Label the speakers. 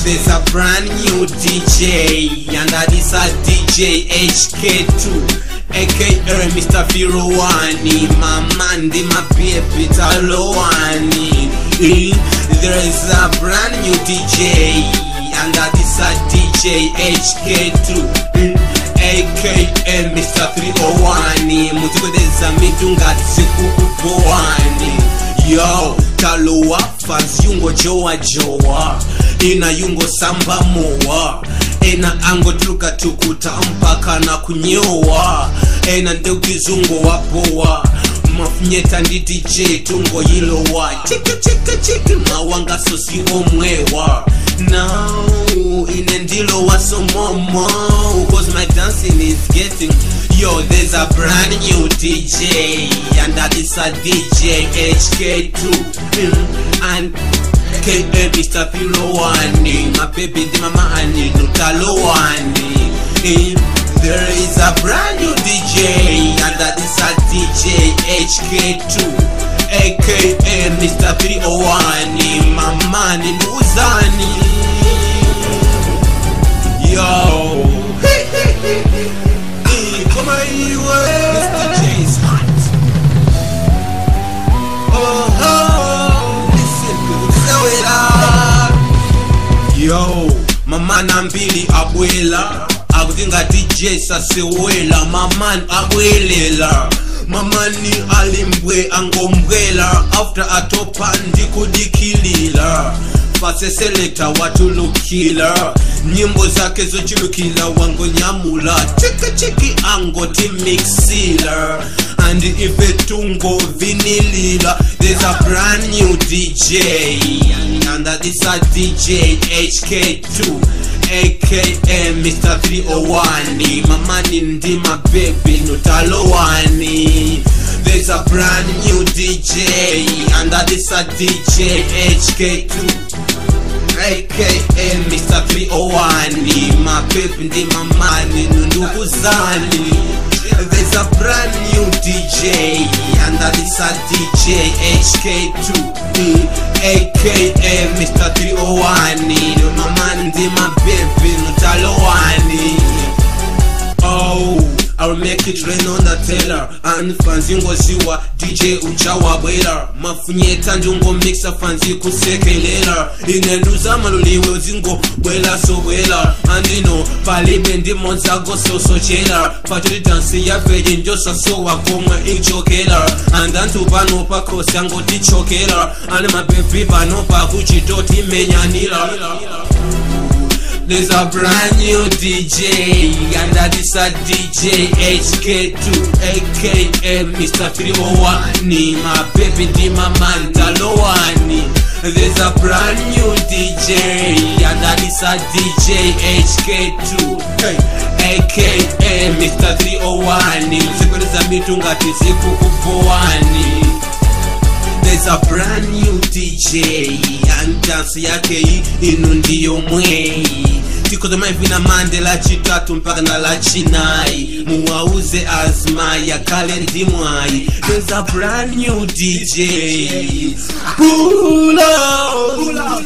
Speaker 1: There's a brand new DJ, and that is a DJ HK2, aka Mr. Firowani, my man, my baby Talowani. There is a brand new DJ, and that is a DJ HK2, aka Mr. 301. Mutikodeza mitunga tikukupoani. Yo, Talowa, fans yungo joa joa, ina yungo samba moa, ena ango tuka tukuta mpaka na kunyoa, ena ndeu kizungo wapoa. Mafunyeta ndi DJ tungo yilowa, chika mawanga sosi omwewa. Now ine ndilo waso momo, cause my dancing is getting. Yo, there's a brand new DJ, and that is a DJ HK2, and aka Mr. Firowani, my baby the mama ani Nutalowani. There is a brand new DJ, and that is a DJ HK2, aka Mr. 301, my man in Uzani. Yo, come on, Mr. J's hot. Listen, yo, mama nambili abuela, akutinga DJ sasewela, maman abuelela. Mamani alimbwe angombwela, after atopa ndikudikilila. Fase selector watulukila, nyimbo zake zochulukila wango nyamula. Chiki ango timixila, and ife tungo vinilila. There's a brand new DJ, and that is a DJ HK2, aka Mr. 301, mamani ndi my baby Nutalowani. There's a brand new DJ, and that is a DJ HK2, aka Mr. 301, my baby ndi mamani Nundukuzani. There's a brand new DJ, and that is a DJ HK2, aka Mr. 301, mamani ndi my baby Nutalowani. Oh, I'll make it rain on the teller, and fanzi ngoziwa DJ uchawa bwela. Mafunyeta ndungo mixa fanzi kusekelela, inenduza maluli wezingo bwela so bwela. And you know, palibe ndi monzago so chela, patuli dansi ya veji njosa so wakomwe ichokela. And antu pano pa kosi ango tichokela, and my baby pano pa kuchitoti menyanila. There's a brand new DJ, and that is a DJ HK2, aka Mr. 301, my baby di mama Talowani. There's a brand new DJ, and that is a DJ HK2, aka Mr. 301. Sekweleza mitunga tizikukupoani. There's a brand new DJ, and dance yake inu ndiyo mwe. Tikoza maivina mandela chitatu mpaka na la chinai, muwauze azma ya kale ndimwai. There's a brand new DJ, pull out.